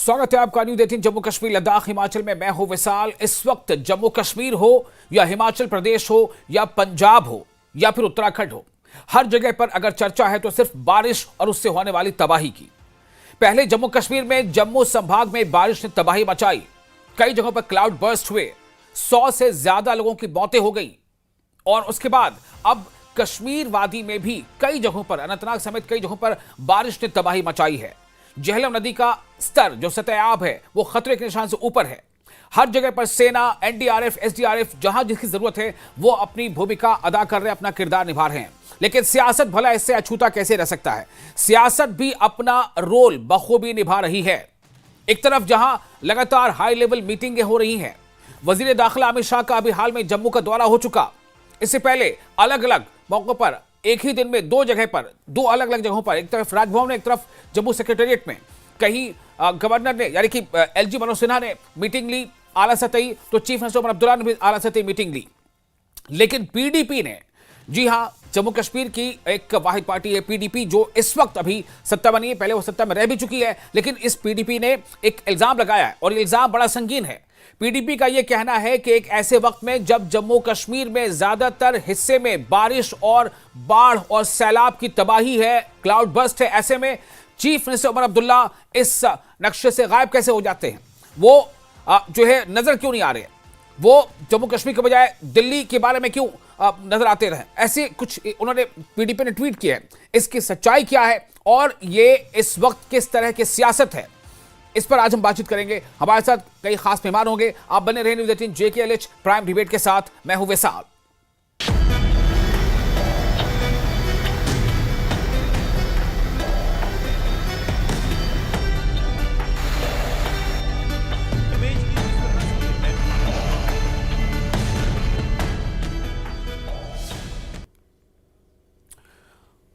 स्वागत है आपका न्यूज़ 18 जम्मू कश्मीर लद्दाख हिमाचल में। मैं हूं विशाल। इस वक्त जम्मू कश्मीर हो या हिमाचल प्रदेश हो या पंजाब हो या फिर उत्तराखंड हो, हर जगह पर अगर चर्चा है तो सिर्फ बारिश और उससे होने वाली तबाही की। पहले जम्मू कश्मीर में जम्मू संभाग में बारिश ने तबाही मचाई, कई जगहों पर क्लाउड बर्स्ट हुए, 100 से ज्यादा लोगों की मौतें हो गई। और उसके बाद अब कश्मीर वादी में भी कई जगहों पर, अनंतनाग समेत कई जगहों पर बारिश ने तबाही मचाई है। झेलम नदी का स्तर जो सतह आब है वो खतरे के निशान से ऊपर है। हर जगह पर सेना, एनडीआरएफ, एसडीआरएफ जहां जिसकी जरूरत है वो अपनी भूमिका अदा कर रहे हैं, अपना किरदार निभा रहे हैं। लेकिन सियासत भला इससे अछूता कैसे रह सकता है? सियासत भी अपना रोल बखूबी निभा रही है। एक तरफ जहां लगातार हाई लेवल मीटिंगें हो रही हैं, वजीर दाखिला अमित शाह का अभी हाल में जम्मू का दौरा हो चुका। इससे पहले अलग अलग मौकों पर एक ही दिन में दो जगह पर, दो अलग अलग जगहों पर, एक तरफ राजभवन में, एक तरफ जम्मू सेक्रेटेरिएट में, कहीं गवर्नर ने यानी कि एलजी मनोज सिन्हा ने मीटिंग ली आला सतही, तो चीफ मिनिस्टर उमर अब्दुल्ला ने भी आला सतही मीटिंग ली। लेकिन पीडीपी ने, जी हां, जम्मू कश्मीर की एक वाहिद पार्टी है पीडीपी, जो इस वक्त अभी सत्ता बनी है, पहले वो सत्ता में रह भी चुकी है, लेकिन इस पीडीपी ने एक इल्जाम लगाया है और ये इल्जाम बड़ा संगीन है। पीडीपी का यह कहना है कि एक ऐसे वक्त में जब जम्मू कश्मीर में ज्यादातर हिस्से में बारिश और बाढ़ और सैलाब की तबाही है, क्लाउड बर्स्ट है, ऐसे में चीफ मिनिस्टर उमर अब्दुल्ला इस नक्शे से गायब कैसे हो जाते हैं? वो जो है नजर क्यों नहीं आ रहे? वो जम्मू कश्मीर के बजाय दिल्ली के बारे में क्यों नजर आते रहे? ऐसे कुछ उन्होंने पीडीपी ने ट्वीट किया है। इसकी सच्चाई क्या है और ये इस वक्त किस तरह की सियासत है, इस पर आज हम बातचीत करेंगे। हमारे साथ कई खास मेहमान होंगे। आप बने रहे न्यूज़ 18 JKLH प्राइम डिबेट के साथ। मैं हूं विशाल।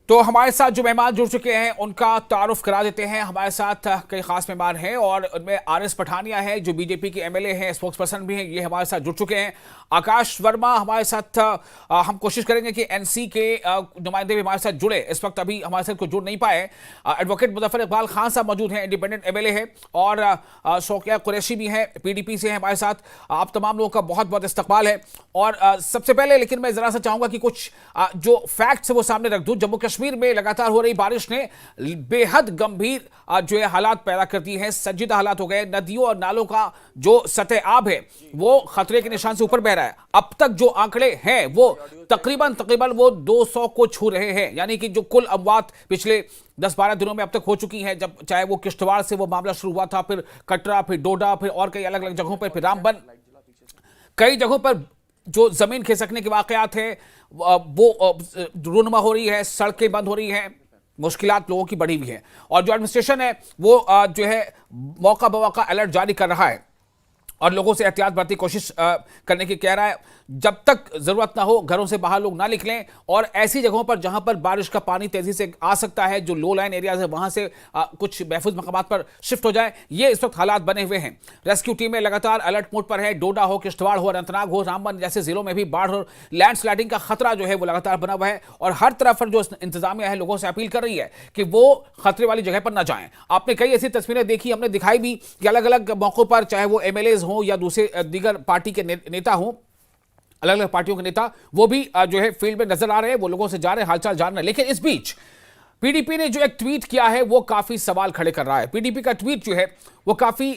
तो हमारे साथ जो मेहमान जुड़ चुके हैं उनका तारुफ करा देते हैं। हमारे साथ कई खास मेहमान हैं और उनमें आरएस पठानिया है जो बीजेपी के एमएलए हैं, स्पोक्स पर्सन भी हैं, ये हमारे साथ जुड़ चुके हैं। आकाश वर्मा हमारे साथ, हम कोशिश करेंगे कि एनसी के नुमाइंदे भी हमारे साथ जुड़े, इस वक्त अभी हमारे साथ कोई जुड़ नहीं पाए। एडवोकेट मुजफ्फर इकबाल खान साहब मौजूद हैं, इंडिपेंडेंट एमएलए है, और शौकिया कुरैशी भी हैं, पीडीपी से हैं हमारे साथ। आप तमाम लोगों का बहुत बहुत इस्तकबाल है। और सबसे पहले लेकिन मैं जरा सा चाहूंगा कि कुछ जो फैक्ट्स है वो सामने रख दूं। जम्मू कश्मीर में लगातार हो रही बारिश ने बेहद गंभीर जो है हालात पैदा कर दिए हैं, संजीदा हालात हो गए। नदियों और नालों का जो सतह आब है वो खतरे के निशान से ऊपर बह रहा है। अब तक जो आंकड़े हैं वो तकरीबन वो 200 को छू रहे हैं, यानी कि जो कुल अमवात पिछले 10-12 दिनों में अब तक हो चुकी हैं, जब चाहे वो किश्तवाड़ से वो मामला शुरू हुआ था, फिर कटरा, फिर डोडा, फिर और कई अलग अलग जगहों पर, फिर रामबन, कई जगहों पर जो जमीन खिसकने के वाकयात हैं वो रूनुमा हो रही है, सड़कें बंद हो रही हैं, मुश्किलात लोगों की बढ़ी हुई है। और जो एडमिनिस्ट्रेशन है वो जो है मौका बमौका अलर्ट जारी कर रहा है और लोगों से एहतियात बरतने की कोशिश करने की कह रहा है। जब तक जरूरत ना हो घरों से बाहर लोग ना निकलें, और ऐसी जगहों पर जहां पर बारिश का पानी तेजी से आ सकता है, जो लो लाइन एरियाज है, वहां से कुछ महफूज मकामात पर शिफ्ट हो जाए। ये इस वक्त हालात बने हुए हैं। रेस्क्यू टीमें लगातार अलर्ट मोड पर है। डोडा हो, किश्तवाड़ हो, अनंतनाग हो, रामबन जैसे जिलों में भी बाढ़ और लैंडस्लाइडिंग का खतरा जो है वो लगातार बना हुआ है। और हर तरफ पर जो इंतजामिया है लोगों से अपील कर रही है कि वो खतरे वाली जगह पर ना जाएं। आपने कई ऐसी तस्वीरें देखी, हमने दिखाई भी कि अलग अलग मौकों पर, चाहे वो एमएलएज हों या दूसरे दीगर पार्टी के नेता हों, अलग अलग पार्टियों के नेता, वो भी जो है फील्ड में नजर आ रहे हैं, वो लोगों से जा रहे हैं, हालचाल जान रहे हैं। लेकिन इस बीच पीडीपी ने जो एक ट्वीट किया है वो काफी सवाल खड़े कर रहा है। पीडीपी का ट्वीट जो है वो काफी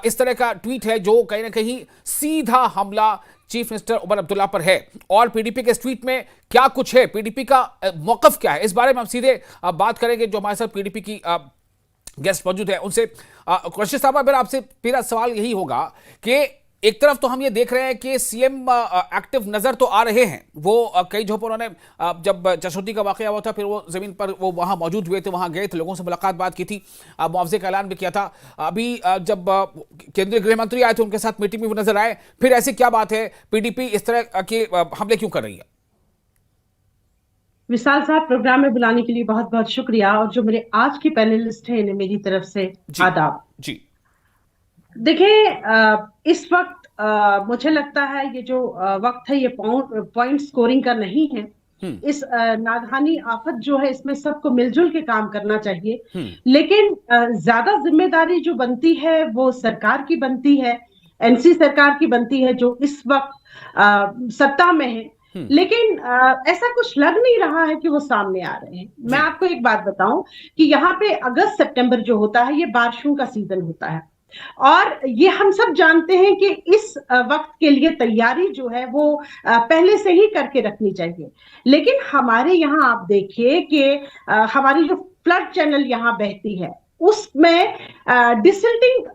इस तरह का ट्वीट है जो कहीं ना कहीं सीधा हमला चीफ मिनिस्टर उमर अब्दुल्ला पर है। और पीडीपी के इस ट्वीट में क्या कुछ है, पीडीपी का मौकफ क्या है, इस बारे में हम सीधे बात करेंगे। जो हमारे साथ पीडीपी की गेस्ट मौजूद है उनसे। कुरैशी साहब, मेरा आपसे मेरा सवाल यही होगा कि एक तरफ तो हम ये देख रहे हैं कि सीएम एक्टिव नजर तो आ रहे हैं, वो कई जगहों पर उन्होंने, जब चशोदी का वाकया हुआ था फिर वो जमीन पर वो वहां मौजूद हुए थे, वहां गए थे, लोगों से मुलाकात बात की थी, मुआवजे का ऐलान भी किया था। अभी जब केंद्रीय गृह मंत्री आए थे उनके साथ मीटिंग में वो नजर आए। फिर ऐसी क्या बात है, पीडीपी इस तरह के हमले क्यों कर रही है? विशाल साहब, प्रोग्राम में बुलाने के लिए बहुत बहुत शुक्रिया। और जो मेरे आज के पैनलिस्ट हैं इन्हें मेरी तरफ से आदाब। जी देखिए, इस वक्त मुझे लगता है ये जो वक्त है ये पॉइंट स्कोरिंग का नहीं है। इस नागहानी आफत जो है इसमें सबको मिलजुल के काम करना चाहिए। लेकिन ज्यादा जिम्मेदारी जो बनती है वो सरकार की बनती है, एनसी सरकार की बनती है जो इस वक्त सत्ता में है। लेकिन ऐसा कुछ लग नहीं रहा है कि वो सामने आ रहे हैं। मैं आपको एक बात बताऊं कि यहाँ पे अगस्त सितंबर जो होता है ये बारिशों का सीजन होता है, और ये हम सब जानते हैं कि इस वक्त के लिए तैयारी जो है वो पहले से ही करके रखनी चाहिए। लेकिन हमारे यहाँ आप देखिए कि हमारी जो फ्लड चैनल यहाँ बहती है उसमें डिसिल्टिंग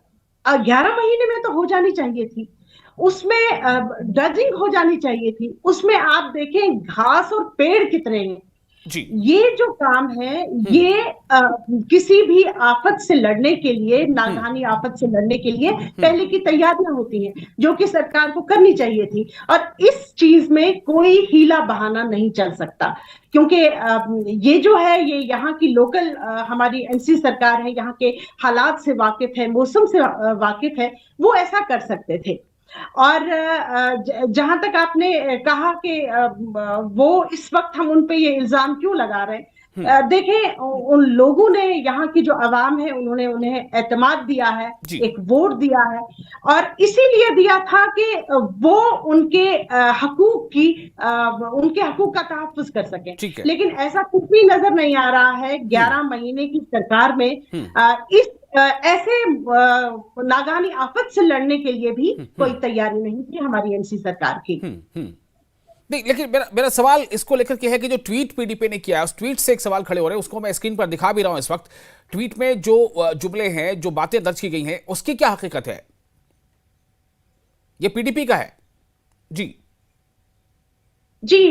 11 महीने में तो हो जानी चाहिए थी, उसमें ड्रजिंग हो जानी चाहिए थी, उसमें आप देखें घास और पेड़ कितने हैं। जी ये जो काम है ये किसी भी आफत से लड़ने के लिए, नागहानी आफत से लड़ने के लिए पहले की तैयारियां होती हैं जो कि सरकार को करनी चाहिए थी, और इस चीज में कोई हीला बहाना नहीं चल सकता, क्योंकि ये जो है ये यहाँ की लोकल हमारी एनसी सरकार है, यहाँ के हालात से वाकिफ है, मौसम से वाकिफ है, वो ऐसा कर सकते थे। और जहां तक आपने कहा कि वो इस वक्त हम उन पे ये इल्जाम क्यों लगा रहे हैं, देखें उन लोगों ने, यहाँ की जो अवाम है उन्होंने उन्हें एतमाद दिया है, एक वोट दिया है, और इसीलिए दिया था कि वो उनके हकूक की उनके हकूक का तहफ्फुज कर सकें। लेकिन ऐसा कुछ भी नजर नहीं आ रहा है 11 महीने की सरकार में। इस ऐसे नागहानी आफत से लड़ने के लिए भी कोई तैयारी नहीं थी हमारी एनसी सरकार की। नहीं, लेकिन मेरा सवाल इसको लेकर के है कि जो ट्वीट पीडीपी ने किया है उस ट्वीट से एक सवाल खड़े हो रहे हैं, उसको मैं स्क्रीन पर दिखा भी रहा हूं इस वक्त। ट्वीट में जो जुमले हैं, जो बातें दर्ज की गई हैं, उसकी क्या हकीकत है? ये पीडीपी का है जी जी।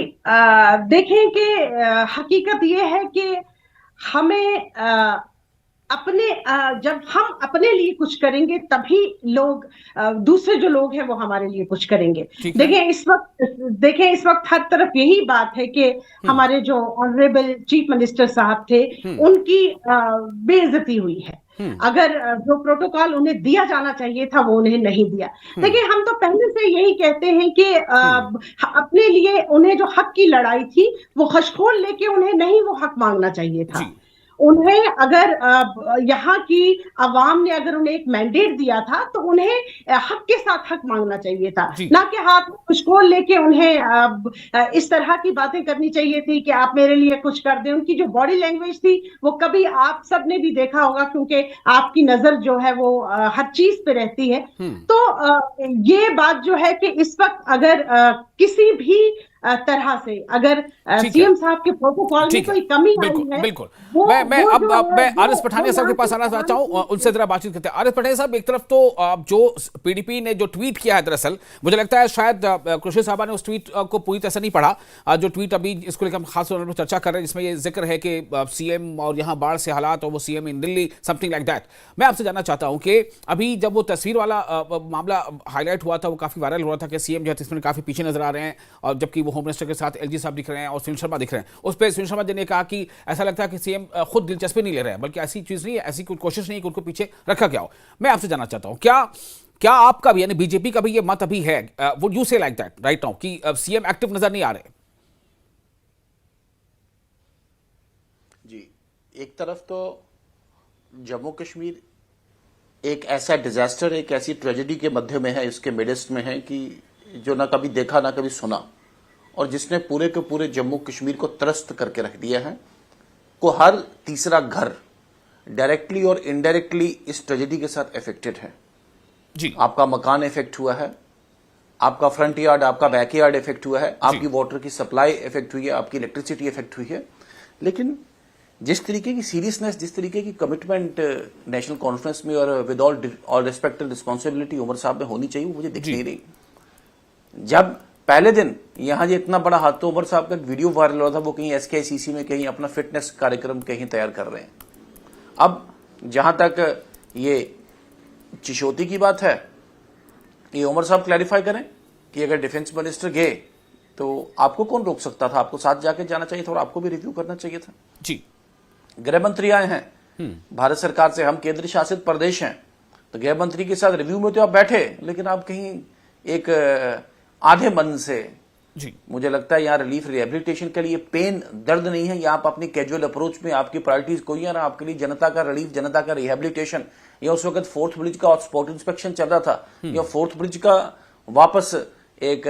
देखें कि हकीकत ये है कि हमें अपने जब हम अपने लिए कुछ करेंगे तभी लोग दूसरे जो लोग हैं वो हमारे लिए कुछ करेंगे। देखें इस वक्त हर तरफ यही बात है कि हमारे जो ऑनरेबल चीफ मिनिस्टर साहब थे उनकी बेइज्जती हुई है। अगर जो प्रोटोकॉल उन्हें दिया जाना चाहिए था वो उन्हें नहीं दिया। देखिए हम तो पहले से यही कहते हैं कि अपने लिए उन्हें जो हक की लड़ाई थी वो खशखोल लेके उन्हें नहीं वो हक मांगना चाहिए था। उन्हें अगर यहाँ की अवाम ने अगर उन्हें एक मैंडेट दिया था तो उन्हें हक के साथ हक मांगना चाहिए था, ना कि हाथ में खुशकोल लेके उन्हें इस तरह की बातें करनी चाहिए थी कि आप मेरे लिए कुछ कर दें। उनकी जो बॉडी लैंग्वेज थी वो कभी आप सब ने भी देखा होगा, क्योंकि आपकी नजर जो है वो हर चीज पे रहती है। तो ये बात जो है कि इस वक्त अगर किसी भी तरह से अगर सीएम साहब के प्रोटोकॉल में कोई कमी आई है, बिल्कुल मैं आरिफ पठानिया साहब के पास आना चाहता हूं, उनसे जरा बातचीत करते हैं। आरिफ पठानिया साहब, एक तरफ तो जो पीडीपी ने जो ट्वीट किया है, दरअसल मुझे लगता है शायद खुर्शीद साहबा ने उस ट्वीट को पूरी तरह से नहीं पढ़ा। जो ट्वीट अभी इसको लेकर हम खास तौर पर चर्चा कर रहे हैं, जिसमें ये जिक्र है कि सीएम और यहाँ बाढ़ से हालात और वो CM in Delhi, something like that. मैं आपसे जानना चाहता हूं कि अभी जब वो तस्वीर वाला मामला हाईलाइट हुआ था, वो काफी वायरल हुआ था कि सीएम जो है इसमें काफी पीछे नजर आ रहे हैं, और जबकि वो होम मिनिस्टर के साथ एलजी साहब दिख रहे हैं और सुनील शर्मा दिख रहे हैं। उस पर सुनील शर्मा जी ने कहा कि ऐसा लगता है कि सीएम खुद दिलचस्पी नहीं ले रहे हैं, बल्कि ऐसी चीज नहीं है, ऐसी कोई कोशिश नहीं है कि उनको पीछे रखा गया हो। मैं आपसे जानना चाहता हूं, क्या आपका भी यानी बीजेपी का भी ये मत अभी है, वुड यू से लाइक दैट राइट नाउ, कि सीएम एक्टिव नजर नहीं आ रहे? जी, एक तरफ तो जम्मू कश्मीर एक ऐसा डिजास्टर, एक ऐसी ट्रेजेडी के मध्य में है, इसके मिडेस्ट में है कि जो ना कभी देखा ना कभी सुना, और जिसने पूरे के पूरे जम्मू कश्मीर को त्रस्त करके रख दिया है। को हर तीसरा घर डायरेक्टली और इनडायरेक्टली इस ट्रेजेडी के साथ इफेक्टेड है जी। आपका मकान इफेक्ट हुआ है, आपका फ्रंट यार्ड, आपका बैक यार्ड इफेक्ट हुआ है, आपकी वाटर की सप्लाई इफेक्ट हुई है, आपकी इलेक्ट्रिसिटी इफेक्ट हुई है। लेकिन जिस तरीके की सीरियसनेस, जिस तरीके की कमिटमेंट नेशनल कॉन्फ्रेंस में और with all respect and responsibility Omar साहब में होनी चाहिए, वो मुझे दिख नहीं रही। जब पहले दिन यहां जो इतना बड़ा हादसा, उमर साहब का एक वीडियो वायरल हुआ था, वो कहीं एसकेआईसीसी में कहीं अपना फिटनेस कार्यक्रम कहीं तैयार कर रहे हैं। अब जहां तक ये चिशोती की बात है, ये उमर साहब क्लैरिफाई करें कि अगर डिफेंस मिनिस्टर गए तो आपको कौन रोक सकता था? आपको साथ जाके जाना चाहिए था और आपको भी रिव्यू करना चाहिए था जी। गृह मंत्री आए हैं भारत सरकार से, हम केंद्र शासित प्रदेश हैं, तो गृह मंत्री के साथ रिव्यू में तो आप बैठे, लेकिन आप कहीं एक आधे मन से जी। मुझे लगता है यहाँ रिलीफ रिहेबिलिटेशन के लिए पेन दर्द नहीं है, यहाँ आप अपनी कैजुअल अप्रोच में आपकी प्रायोरिटीज कोई है ना, आपके लिए जनता का रिलीफ, जनता का रिहेबिलिटेशन। या उस वक्त फोर्थ ब्रिज का स्पॉट इंस्पेक्शन चल रहा था, या फोर्थ ब्रिज का वापस एक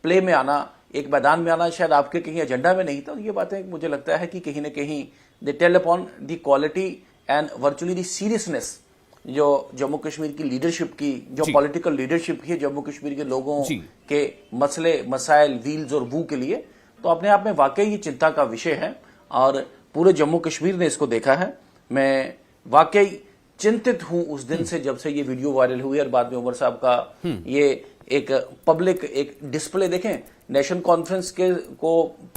प्ले में आना, एक मैदान में आना शायद आपके कहीं एजेंडा में नहीं था। ये बातें मुझे लगता है कि कहीं ना कहीं they tell upon the quality and virtually the seriousness जो जम्मू कश्मीर की लीडरशिप की, जो पॉलिटिकल लीडरशिप की है जम्मू कश्मीर के लोगों के मसले मसाइल व्हील्स और वू के लिए, तो अपने आप में वाकई ये चिंता का विषय है और पूरे जम्मू कश्मीर ने इसको देखा है। मैं वाकई चिंतित हूं उस दिन से जब से ये वीडियो वायरल हुई और बाद में उमर साहब का ये एक पब्लिक एक डिस्प्ले देखें नेशनल कॉन्फ्रेंस के को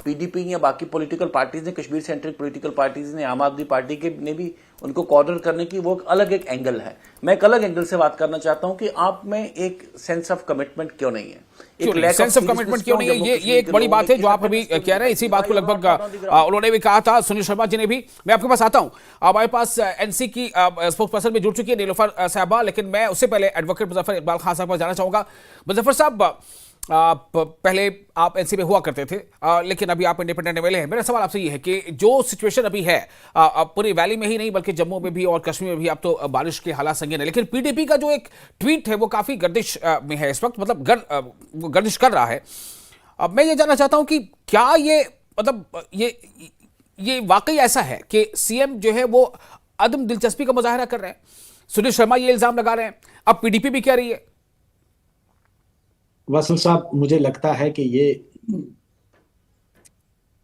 पीडीपी या बाकी पॉलिटिकल पार्टीज ने, कश्मीर सेंट्रिक पॉलिटिकल पार्टीज ने, आम आदमी पार्टी के ने भी उनको कॉर्नर करने की वो अलग एक एंगल है। मैं एक अलग एंगल से बात करना चाहता हूं कि आप में एक सेंस ऑफ कमिटमेंट क्यों नहीं है, एक सेंस ऑफ कमिटमेंट क्यों नहीं है, ये एक बड़ी बात है जो आप अभी कह रहे हैं। इसी बात को लगभग उन्होंने भी कहा था, सुनील शर्मा जी ने भी। मैं आपके पास आता हूं, हमारे पास एनसी की स्पोक्स पर्सन भी जुड़ चुकी है नीलोफर साहबा, लेकिन मैं उससे पहले एडवोकेट मुजफ्फर इकबाल खान साहब पर जाना चाहूंगा। मुजफ्फर साहब, पहले आप एनसी में हुआ करते थे, लेकिन अभी आप इंडिपेंडेंट एमएलए हैं। मेरा सवाल आपसे ये है कि जो सिचुएशन अभी है पूरी वैली में ही नहीं बल्कि जम्मू में भी और कश्मीर में भी, अब तो बारिश के हालात संगीन है, लेकिन पीडीपी का जो एक ट्वीट है वो काफी गर्दिश में है इस वक्त, मतलब गर्दिश कर रहा है। अब मैं ये जानना चाहता हूं कि क्या ये मतलब ये वाकई ऐसा है कि सीएम जो है वो अदम दिलचस्पी का मुजाहरा कर रहे हैं? सुनील शर्मा ये इल्जाम लगा रहे हैं, अब पीडीपी भी कह रही है। वासिल साहब, मुझे लगता है कि ये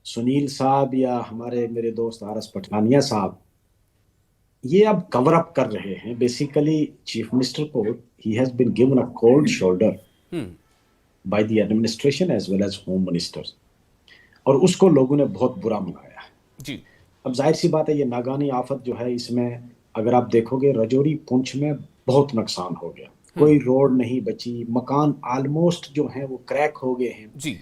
सुनील साहब या हमारे मेरे दोस्त आरएस पठानिया साहब ये अब कवर अप कर रहे हैं। बेसिकली चीफ मिनिस्टर को he has been given a cold shoulder by the administration as well as home minister, और उसको लोगों ने बहुत बुरा मनाया जी। अब जाहिर सी बात है, ये नागानी आफत जो है, इसमें अगर आप देखोगे रजौरी पुंछ में बहुत नुकसान हो गया, कोई रोड नहीं बची, मकान ऑलमोस्ट जो है वो क्रैक हो गए हैं जी।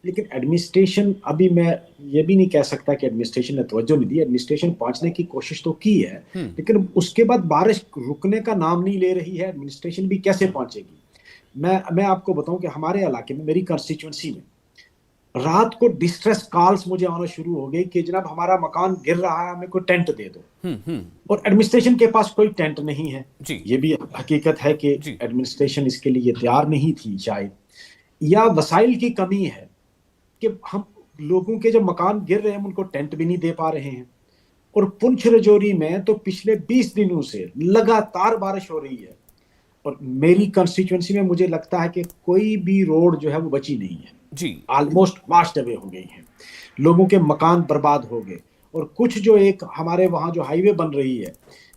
लेकिन एडमिनिस्ट्रेशन, अभी मैं ये भी नहीं कह सकता कि एडमिनिस्ट्रेशन ने तवज्जो नहीं दी। एडमिनिस्ट्रेशन पहुंचने की कोशिश तो की है, लेकिन उसके बाद बारिश रुकने का नाम नहीं ले रही है। एडमिनिस्ट्रेशन भी कैसे पहुंचेगी? मैं आपको बताऊं कि हमारे इलाके में, मेरी कंस्टिट्यूएंसी में, रात को डिस्ट्रेस कॉल्स मुझे आना शुरू हो गई कि जनाब हमारा मकान गिर रहा है, हमें कोई टेंट दे दो। और एडमिनिस्ट्रेशन के पास कोई टेंट नहीं है जी। ये भी हकीकत है कि एडमिनिस्ट्रेशन इसके लिए तैयार नहीं थी शायद, या वसाइल की कमी है कि हम लोगों के जो मकान गिर रहे हैं उनको टेंट भी नहीं दे पा रहे हैं। और पुंछ रजौरी में तो पिछले 20 दिनों से लगातार बारिश हो रही है, और मेरी कंस्टिट्यूएंसी में मुझे लगता है कि कोई भी रोड जो है वो बची नहीं है जी। ऑलमोस्ट वास्ट अवे हो गई हैं, लोगों के मकान बर्बाद हो गए। और कुछ जो एक हमारे वहां जो हाईवे बन रही है,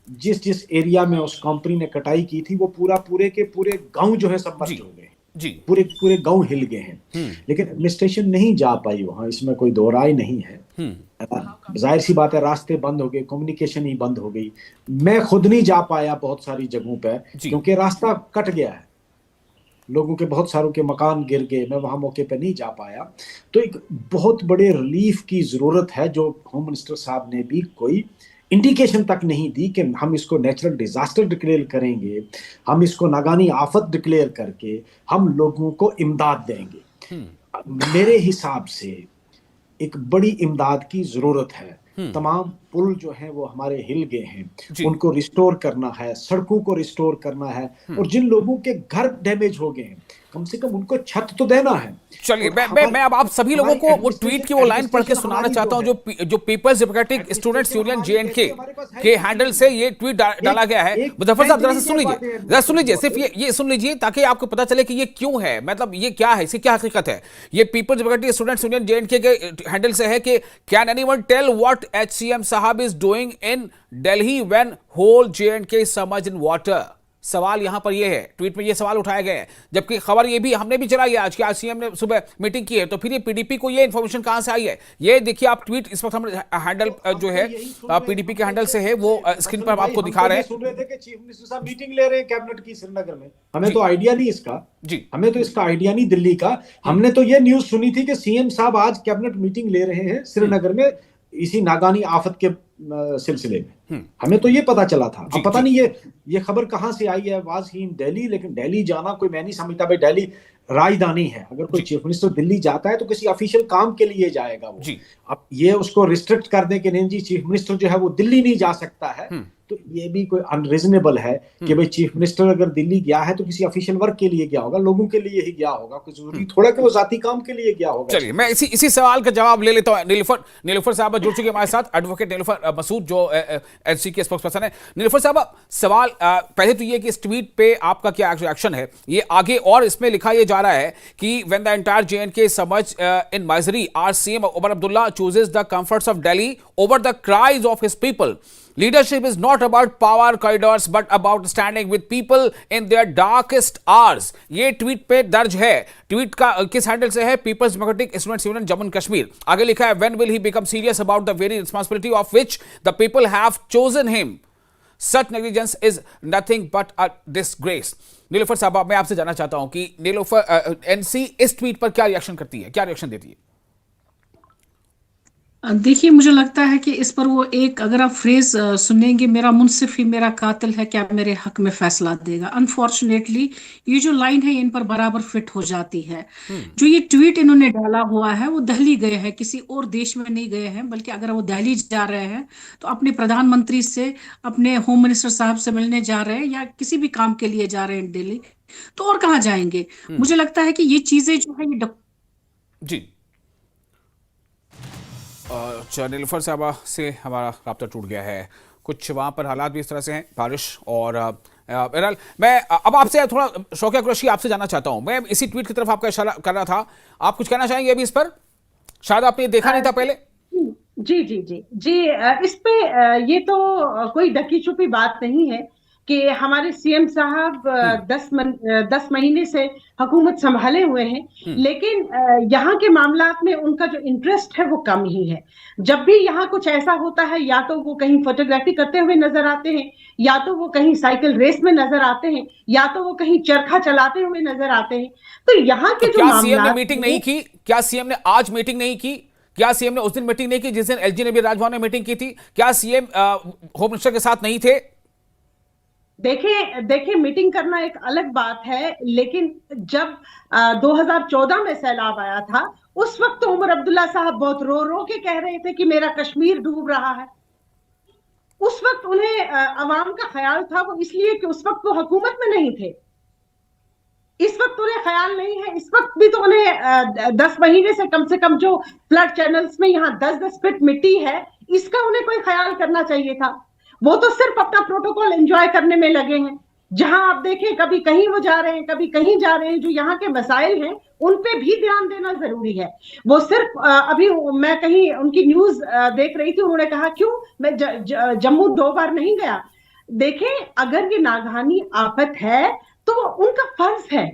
जिस एरिया में उस कंपनी ने कटाई की थी, वो पूरे के पूरे गांव जो है सब मर्ज हो गए जी। पूरे गांव हिल गए हैं। लेकिन एडमिनिस्ट्रेशन नहीं जा पाई वहां, इसमें कोई दो राय नहीं है। जाहिर सी बात है, रास्ते बंद हो गए, कम्युनिकेशन ही बंद हो गई। मैं खुद नहीं जा पाया बहुत सारी जगहों पे क्योंकि रास्ता कट गया है, लोगों के बहुत सारों के मकान गिर गए, मैं वहां मौके पे नहीं जा पाया। तो एक बहुत बड़े रिलीफ की जरूरत है, जो होम मिनिस्टर साहब ने भी कोई इंडिकेशन तक नहीं दी कि हम इसको नेचुरल डिजास्टर डिक्लेयर करेंगे, हम इसको नागानी आफत डिक्लेयर करके हम लोगों को इमदाद देंगे। मेरे हिसाब से एक बड़ी इमदाद की जरूरत है। तमाम पुल जो हैं वो हमारे हिल गए हैं, उनको रिस्टोर करना है, सड़कों को रिस्टोर करना है, और जिन लोगों के घर डैमेज हो गए हैं कम से कम उनको छत तो देना है। चलिए, मैं अब आप सभी लोगों को वो ट्वीट की वो लाइन पढ़ के सुनाना चाहता हूं जो peoples democratic students union JNK के हैंडल से ये ट्वीट डाला गया है। मुजफ्फर साहब जरा सुन लीजिए, सिर्फ ये सुन लीजिए ताकि आपको पता चले कि ये क्यों है, मतलब ये क्या है, इसकी क्या हकीकत है। ये peoples democratic students union JNK के हैंडल से है कि can anyone tell what HCM साहब is doing in Delhi when whole JNK is submerged in water. सवाल यहां पर यह है, ट्वीट में ये सवाल उठाए गए हैं, जबकि खबर ये भी हमने भी चलाई है आज की, आज सीएम ने सुबह मीटिंग की है। तो फिर ये पीडीपी को ये इंफॉर्मेशन कहां से आई है? ये देखिए आप ट्वीट, इस वक्त हम हैंडल जो है पीडीपी के हैंडल से है वो स्क्रीन पर आपको दिखा रहे हैं। सुन रहे थे कि चीफ मिनिस्टर साहब मीटिंग ले रहे हैं कैबिनेट की श्रीनगर में, हमें तो आइडिया नहीं इसका जी, हमें तो इसका आइडिया नहीं दिल्ली का। हमने तो ये न्यूज सुनी थी कि सीएम साहब आज कैबिनेट मीटिंग ले रहे हैं श्रीनगर में, इसी नागानी आफत के सिलसिले में। हमें तो ये पता चला था, अब पता नहीं ये खबर कहाँ से आई है, वाज ही इन दिल्ली। लेकिन दिल्ली जाना कोई, मैं नहीं समझता भाई दिल्ली राजधानी है। अगर कोई चीफ मिनिस्टर दिल्ली जाता है तो किसी ऑफिशियल काम के लिए जाएगा वो। अब ये उसको रिस्ट्रिक्ट कर दे कि नहीं जी चीफ मिनिस्टर जो है वो दिल्ली नहीं जा सकता है, तो ये भी कोई अनरीजनेबल है कि भाई चीफ मिनिस्टर अगर दिल्ली गया है तो किसी ऑफिशियल वर्क के लिए गया होगा, लोगों के लिए ही गया होगा, कुछ जरूरी थोड़ा कि वो जाती काम के लिए गया होगा। चलिए मैं इसी सवाल का जवाब ले लेता हूं। नीलुफर साहब जुड़ चुके हमारे साथ, एडवोकेट नीलुफर मसूद जो एनसी के स्पोक्सपर्सन है। नीलुफर साहब, सवाल पहले तो ये कि इस ट्वीट पे आपका क्या रिएक्शन है, ये आगे और इसमें लिखा ये जा रहा है कि when the entire JNK submerge in misery, our CM Omar Abdullah chooses the comforts of Delhi over the cries of his people. Leadership is not about power corridors but about standing with people in their darkest hours. ये tweet पे दर्ज है। Tweet का किस handle से है? Peoples democratic students union Jammu Kashmir. आगे लिखा है when will he become serious about the very responsibility of which the people have chosen him? Such negligence is nothing but a disgrace. नीलुफर साहब, मैं आपसे जानना चाहता हूं कि नीलुफर NC इस ट्वीट पर क्या रिएक्शन करती है, क्या रिएक्शन देती है? देखिए, मुझे लगता है कि इस पर वो एक, अगर आप फ्रेज सुनेंगे, मेरा मुंसिफ ही मेरा कातिल है, क्या मेरे हक में फैसला देगा। अनफॉर्चुनेटली ये जो लाइन है इन पर बराबर फिट हो जाती है। जो ये ट्वीट इन्होंने डाला हुआ है वो दिल्ली गए हैं, किसी और देश में नहीं गए हैं, बल्कि अगर वो दिल्ली जा रहे हैं तो अपने प्रधानमंत्री से, अपने होम मिनिस्टर साहब से मिलने जा रहे हैं या किसी भी काम के लिए जा रहे हैं दिल्ली, तो और कहाँ जाएंगे। मुझे लगता है कि ये चीजें जो है ये जी नीलुफर साहबा से हमारा राब्ता टूट गया है। कुछ वहाँ पर हालात भी इस तरह से हैं, बारिश और बहरहाल मैं अब आपसे थोड़ा शौकिया कुरैशी आपसे जानना चाहता हूँ। मैं इसी ट्वीट की तरफ आपका इशारा कर रहा था, आप कुछ कहना चाहेंगे अभी इस पर? शायद आपने देखा नहीं था पहले। जी जी जी जी इस पे ये तो कोई ढकी छुपी बात नहीं है कि हमारे सीएम साहब 10 महीने से हुकूमत संभाले हुए हैं, लेकिन यहाँ के मामलात में उनका जो इंटरेस्ट है वो कम ही है। जब भी यहाँ कुछ ऐसा होता है, या तो वो कहीं फोटोग्राफी करते हुए नजर आते हैं, या तो वो कहीं साइकिल रेस में नजर आते हैं, या तो वो कहीं चरखा चलाते हुए नजर आते हैं। तो यहाँ के जो क्या सीएम ने मीटिंग नहीं की? क्या सीएम ने आज मीटिंग नहीं की? क्या सीएम ने उस दिन मीटिंग नहीं की जिस दिन LG ने भी राजभवन में मीटिंग की थी? क्या सीएम होम मिनिस्टर के साथ नहीं थे? देखिए मीटिंग करना एक अलग बात है, लेकिन जब 2014 में सैलाब आया था, उस वक्त तो उमर अब्दुल्ला साहब बहुत रो रो के कह रहे थे कि मेरा कश्मीर डूब रहा है। उस वक्त उन्हें अवाम का ख्याल था, वो इसलिए कि उस वक्त वो हुकूमत में नहीं थे। इस वक्त उन्हें ख्याल नहीं है। इस वक्त भी तो उन्हें 10 महीने से कम जो फ्लड चैनल्स में यहाँ 10-10 फीट मिट्टी है, इसका उन्हें कोई ख्याल करना चाहिए था। वो तो सिर्फ अपना प्रोटोकॉल एंजॉय करने में लगे हैं। जहां आप देखें, कभी कहीं वो जा रहे हैं, कभी कहीं जा रहे हैं। जो यहाँ के मसाइल हैं उन पे भी ध्यान देना जरूरी है। वो सिर्फ अभी मैं कहीं उनकी न्यूज देख रही थी, उन्होंने कहा क्यों मैं जम्मू 2 बार नहीं गया। देखें, अगर ये नागहानी आफत है तो उनका फर्ज है,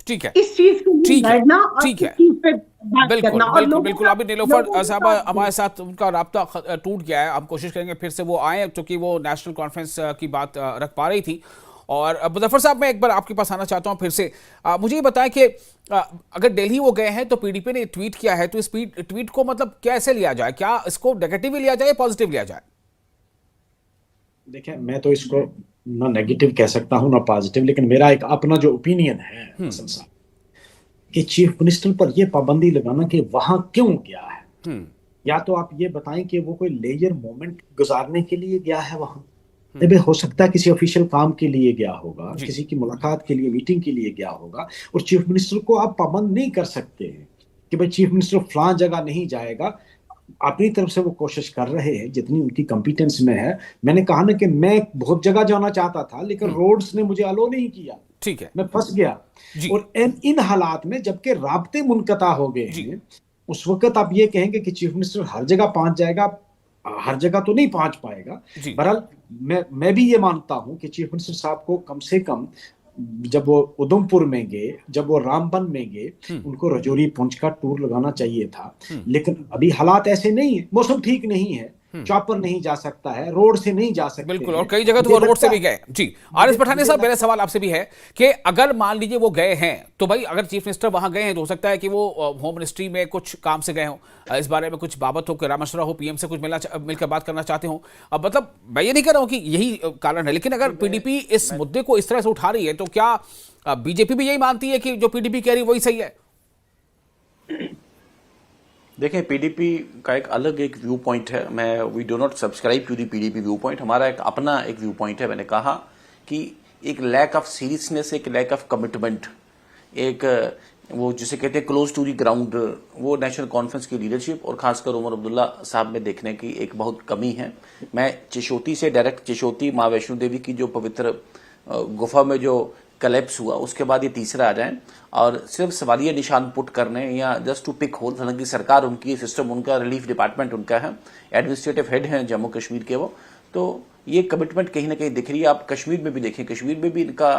ठीक है, इस चीज को लड़ना और ठीक है, बिल्कुल। अभी नीलुफर साहब हमारे साथ, उनका राब्ता टूट गया है। हम कोशिश करेंगे फिर से वो आए, क्योंकि वो नेशनल कॉन्फ्रेंस की बात रख पा रही थी। और मुजफ्फर साहब, मैं एक बार आपके पास आना चाहता हूं फिर से। मुझे ये बताएं कि अगर दिल्ली वो गए हैं तो PDP ने ट्वीट किया है, तो इस ट्वीट को मतलब कैसे लिया जाए? क्या इसको नेगेटिव लिया जाए, पॉजिटिव लिया जाए? देखिए, मैं तो इसको ना नेगेटिव कह सकता हूं ना पॉजिटिव, लेकिन मेरा एक अपना जो ओपिनियन है हसन साहब, कि चीफ मिनिस्टर पर यह पाबंदी लगाना कि वहां क्यों गया है, या तो आप ये बताएं कि वो कोई लेजर मोमेंट गुजारने के लिए गया है वहां। हो सकता है किसी ऑफिशियल काम के लिए गया होगा, किसी की मुलाकात के लिए, मीटिंग के लिए गया होगा, और चीफ मिनिस्टर को आप पाबंद नहीं कर सकते हैं कि भाई चीफ मिनिस्टर फलां जगह नहीं जाएगा। अपनी तरफ से वो कोशिश कर रहे हैं जितनी उनकी कॉम्पिटेंस में है। मैंने कहा ना कि मैं बहुत जगह जाना चाहता था, लेकिन रोड्स ने मुझे अलो नहीं किया, ठीक है, मैं फंस गया। और इन हालात में जबकि राब्ते मुनक़ता हो गए हैं, उस वक्त आप ये कहेंगे कि चीफ मिनिस्टर हर जगह पहुंच जाएगा, हर जगह तो नहीं पहुंच पाएगा। बहरहाल मैं भी ये मानता हूं कि चीफ मिनिस्टर साहब को कम से कम जब वो उधमपुर में गए, जब वो रामबन में गए, उनको रजौरी पुंछ का टूर लगाना चाहिए था। लेकिन अभी हालात ऐसे नहीं है, मौसम ठीक नहीं है, चॉपर नहीं जा सकता है, रोड से नहीं जा सकते बिल्कुल, हैं। और कई जगह तो वो रोड से भी गए। जी आरएस पठानिया साहब, मेरा सवाल आपसे भी है कि अगर मान लीजिए वो गए हैं तो भाई अगर चीफ मिनिस्टर वहां गए हैं तो हो सकता है कि वो होम मिनिस्ट्री में कुछ काम से गए हों, इस बारे में कुछ बाबत हो, कोई मशवरा हो, पीएम से कुछ मिलकर बात करना चाहते हो। अब मतलब मैं ये नहीं कह रहा हूं कि यही कारण है, लेकिन अगर पीडीपी इस मुद्दे को इस तरह से उठा रही है तो क्या बीजेपी भी यही मानती है कि जो पीडीपी कह रही है वही सही है? देखें, पीडीपी का एक अलग एक व्यू पॉइंट है। मैं we do not subscribe to the PDP view point. हमारा एक अपना एक व्यू पॉइंट है। मैंने कहा कि एक लैक ऑफ सीरियसनेस, एक लैक ऑफ कमिटमेंट, एक वो जिसे कहते हैं क्लोज टू दी ग्राउंड, वो नेशनल कॉन्फ्रेंस की लीडरशिप और खासकर उमर अब्दुल्ला साहब में देखने की एक बहुत कमी है। मैं चिशोती से डायरेक्ट, चिशोती माँ वैष्णो देवी की जो पवित्र गुफा में जो कलेप्स हुआ उसके बाद ये तीसरा आ जाए और सिर्फ सवालिया निशान पुट करने या जस्ट टू पिक होल। हालांकि सरकार उनकी, सिस्टम उनका, रिलीफ डिपार्टमेंट उनका है, एडमिनिस्ट्रेटिव हेड हैं जम्मू कश्मीर के वो, तो ये कमिटमेंट कहीं ना कहीं दिख रही है। आप कश्मीर में भी देखें, कश्मीर में भी इनका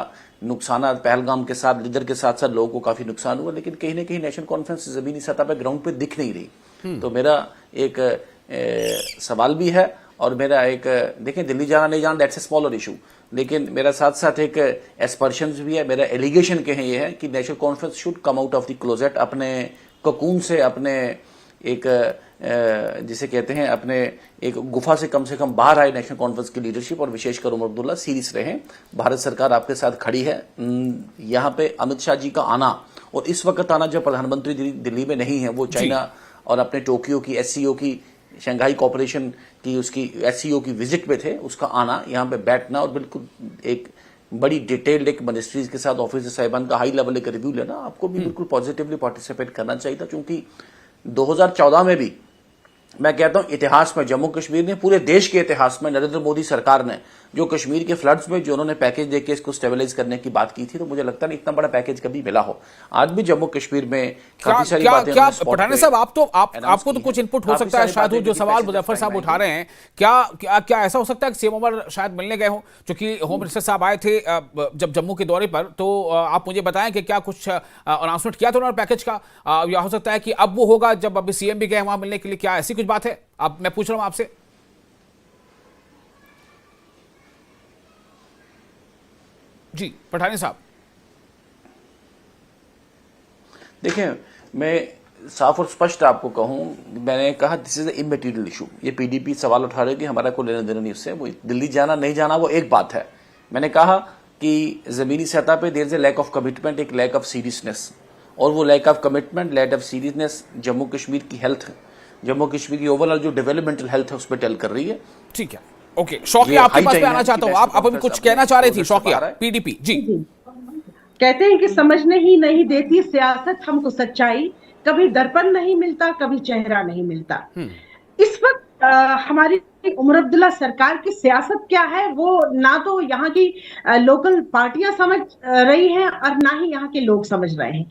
नुकसान, पहलगाम के साथ लीडर के साथ साथ लोगों को काफी नुकसान हुआ, लेकिन कहीं ना कहीं नेशनल कॉन्फ्रेंस जमीनी सतह पर ग्राउंड पे दिख नहीं रही। तो मेरा एक सवाल भी है और मेरा एक, देखें दिल्ली जाना नहीं जाना दैट्स ए स्मॉलर इशू, लेकिन मेरा साथ साथ एक एस्पर्शंस भी है। मेरा एलिगेशन कहें ये है कि national conference should come out of the closet, अपने ककून से, अपने एक जिसे कहते हैं अपने एक गुफा से कम बाहर आए नेशनल कॉन्फ्रेंस की लीडरशिप, और विशेषकर उमर अब्दुल्ला सीरियस रहे। भारत सरकार आपके साथ खड़ी है। यहाँ पे अमित शाह जी का आना और इस वक्त आना जब प्रधानमंत्री दिल्ली में नहीं है, वो चाइना और अपने टोक्यो की एससीओ की, शंघाई कॉपरेशन की, उसकी एससीओ की विजिट पे थे, उसका आना, यहाँ पे बैठना और बिल्कुल एक बड़ी डिटेल्ड एक मिनिस्ट्रीज के साथ ऑफिसर साहिबान का हाई लेवल एक रिव्यू लेना, आपको भी बिल्कुल पॉजिटिवली पार्टिसिपेट करना चाहिए था। क्योंकि 2014 में भी मैं कहता हूं इतिहास में, जम्मू कश्मीर ने, पूरे देश के इतिहास में नरेंद्र मोदी सरकार ने जो कश्मीर के फ्लड्स में जो उन्होंने पैकेज देके इसको स्टेबलाइज करने की बात की थी, तो मुझे लगता नहीं इतना बड़ा पैकेज कभी मिला हो। आज भी जम्मू कश्मीर में काफी सारी बातें पठानिया साहब, आपको तो कुछ इनपुट हो सकता है शायद, जो सवाल मुजफ्फर साहब उठा रहे हैं, क्या ऐसा हो सकता है कि सीएम उमर शायद मिलने गए हो, क्योंकि होम मिनिस्टर साहब आए थे जब जम्मू के दौरे पर, तो आप मुझे बताएं कि क्या कुछ अनाउंसमेंट किया था उन्होंने पैकेज का, या हो सकता है कि अब वो होगा जब अभी सीएम भी गए वहां मिलने के लिए, क्या ऐसी कुछ बात है? अब मैं पूछ रहा हूं आपसे। जी पठानिया साहब। देखिए, मैं साफ और स्पष्ट आपको कहूं, मैंने कहा दिस इज अ इमैटेरियल इशू। ये पीडीपी सवाल उठा रही है कि हमारा कोई लेना देना नहीं उससे, वो दिल्ली जाना नहीं जाना वो एक बात है। मैंने कहा कि जमीनी सतह पे there is a lack of commitment, एक लैक ऑफ सीरियसनेस, और वो lack of commitment, lack of seriousness Jammu Kashmir की हेल्थ, जम्मू कश्मीर की ओवरऑल जो डेवलपमेंटल हेल्थ है उस पर टेल कर रही है। ठीक है, ओके। शौकिया, आपके पास मैं आना चाहता हूं, आप अभी कुछ कहना चाह रही थी शौकिया, पीडीपी जी। कहते हैं कि समझने ही नहीं देती सियासत हमको सच्चाई, कभी दर्पण नहीं मिलता, कभी चेहरा नहीं मिलता। इस वक्त हमारी उमर अब्दुल्ला सरकार की सियासत क्या है, वो ना तो यहाँ की लोकल पार्टियां समझ रही हैं और ना ही यहाँ के लोग समझ रहे हैं।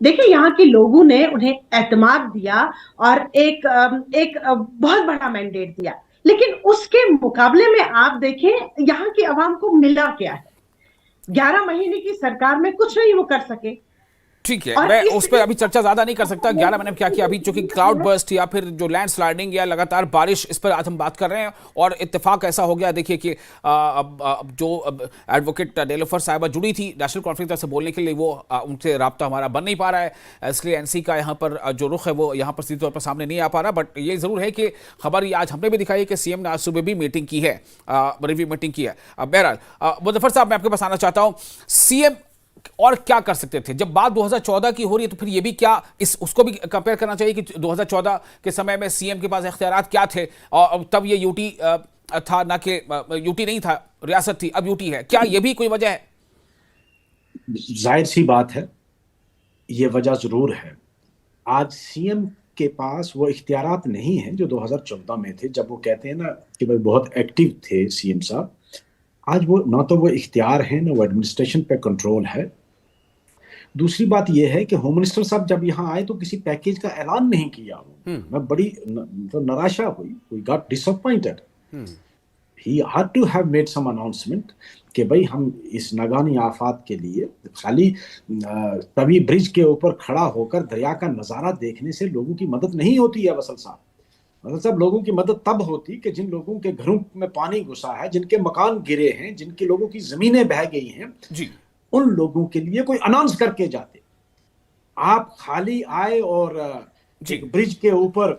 देखिए, यहाँ के लोगों ने उन्हें एतमाद दिया और एक बहुत बड़ा मैंडेट दिया, लेकिन उसके मुकाबले में आप देखें यहाँ की आवाम को मिला क्या है। 11 महीने की सरकार में कुछ नहीं वो कर सके। ठीक है, मैं उस पर अभी चर्चा ज्यादा नहीं कर सकता। 11 महीने में क्या किया अभी, जो कि क्लाउड बर्स्ट या फिर जो लैंडस्लाइडिंग या लगातार बारिश, इस पर आज हम बात कर रहे हैं। और इत्तेफाक ऐसा हो गया, देखिए कि जो एडवोकेट डेलोफर साहिबा जुड़ी थी नेशनल कॉन्फ्रेंस से बोलने के लिए, वो उनसे राब्ता हमारा बन नहीं पा रहा है, इसलिए एनसी का यहाँ पर जो रुख है वो यहाँ पर सीधे तौर पर सामने नहीं आ पा रहा। बट ये जरूर है कि खबर ये आज हमने भी दिखाई है कि सीएम ने आज सुबह भी मीटिंग की है, रिव्यू मीटिंग की है। बहरहाल मुजफ्फर साहब, मैं आपके पास आना चाहता हूँ। सीएम और क्या कर सकते थे? जब बात 2014 की हो रही है तो फिर ये भी क्या उसको भी कंपेयर करना चाहिए कि 2014 के समय में सीएम के पास इख्तियारात क्या थे, और तब ये यूटी था, ना कि यूटी नहीं था, रियासत थी, अब यूटी है। क्या ये भी कोई वजह है? जाहिर सी बात है, ये वजह जरूर है। आज सीएम के पास वो इख्तियारात नहीं है जो 2014 में थे, जब वो कहते हैं ना कि भाई बहुत एक्टिव थे सीएम साहब। आज वो ना तो वो इख्तियार है, ना वो एडमिनिस्ट्रेशन पे कंट्रोल है। दूसरी बात यह है कि होम मिनिस्टर साहब जब यहाँ आए तो किसी पैकेज का ऐलान नहीं किया। मैं बड़ी तो निराशा हुई, we got disappointed. He had to have made some announcement कि भाई हम इस नागानी आफात के लिए खाली तवी ब्रिज के ऊपर खड़ा होकर दरिया का नजारा देखने से लोगों की मदद नहीं होती है वसल साहब। मतलब सब लोगों की मदद तब होती कि जिन लोगों के घरों में पानी घुसा है, जिनके मकान गिरे हैं, जिनके लोगों की जमीनें बह गई हैं, जी उन लोगों के लिए कोई अनाउंस करके जाते। आप खाली आए और एक ब्रिज के ऊपर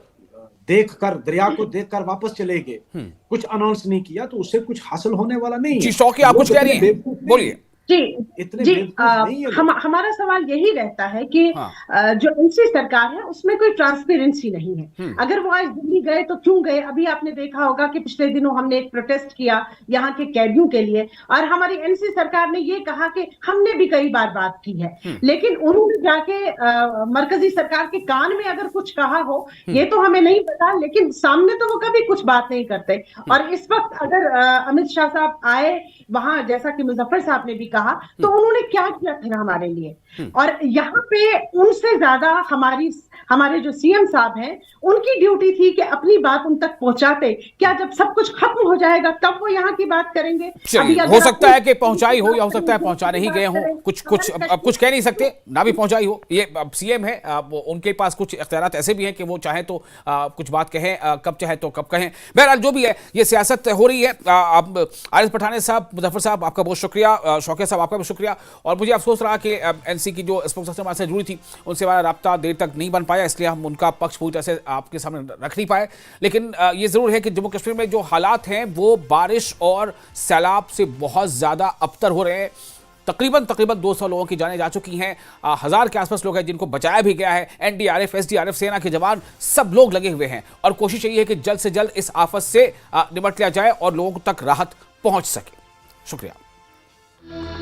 देखकर, दरिया को देखकर वापस चले गए, कुछ अनाउंस नहीं किया, तो उससे कुछ हासिल होने वाला नहीं है। जी शौकी, आप कुछ कह रही हैं, बोलिए। जी इतने जी बेवकूफ नहीं है लोग। हमारा सवाल यही रहता है कि हाँ। जो एनसी सरकार है उसमें कोई ट्रांसपेरेंसी नहीं है। अगर वो आज दिल्ली गए तो क्यों गए? अभी आपने देखा होगा कि पिछले दिनों हमने एक प्रोटेस्ट किया यहाँ के कैदियों के लिए, और हमारी एनसी सरकार ने ये कहा कि हमने भी कई बार बात की है, लेकिन उन्होंने जाके मरकजी सरकार के कान में अगर कुछ कहा हो ये तो हमें नहीं पता, लेकिन सामने तो वो कभी कुछ बात नहीं करते। और इस वक्त अगर अमित शाह साहब आए वहां, जैसा कि मुजफ्फर साहब ने भी कहा, तो उन्होंने क्या किया फिर हमारे लिए? और यहाँ पे उनसे ज्यादा हमारे जो सीएम साहब हैं उनकी ड्यूटी थी कि अपनी बात उन तक पहुंचाते। क्या जब सब कुछ खत्म हो जाएगा तब वो यहाँ की बात करेंगे? चलिए, हो सकता है कि पहुंचाई हो या हो सकता है पहुंचाने ही गए हो, कुछ अब कुछ कह नहीं सकते, ना भी पहुंचाई हो। ये अब सीएम है, उनके पास कुछ इख्तियारात ऐसे भी हैं कि वो चाहे तो कुछ बात कहें, कब चाहे तो कब कहें। बहरहाल जो भी है, ये सियासत हो रही है। अब आरिफ पठानिया साहब, मुजफ्फर साहब, आपका बहुत शुक्रिया, शौकिया साहब आपका भी शुक्रिया। और मुझे अफसोस रहा कि एनसी की जो स्पोक्सपर्सन हमारे से जुड़ी थी उनसे हमारा राब्ता देर तक नहीं बन पाया, इसलिए हम उनका पक्ष पूरी तरह से आपके सामने रख नहीं पाए। लेकिन ये जरूर है कि जम्मू कश्मीर में जो हालात हैं वो बारिश और सैलाब से बहुत ज्यादा अबतर हो रहे हैं। तकरीबन 200 लोगों की जानें जा चुकी हैं, 1000 के आसपास लोग हैं जिनको बचाया भी गया है। एनडीआरएफ, एसडीआरएफ, सेना के जवान सब लोग लगे हुए हैं और कोशिश यही है कि जल्द से जल्द इस आफत से निपट लिया जाए और लोगों तक राहत पहुंच सके। शुक्रिया।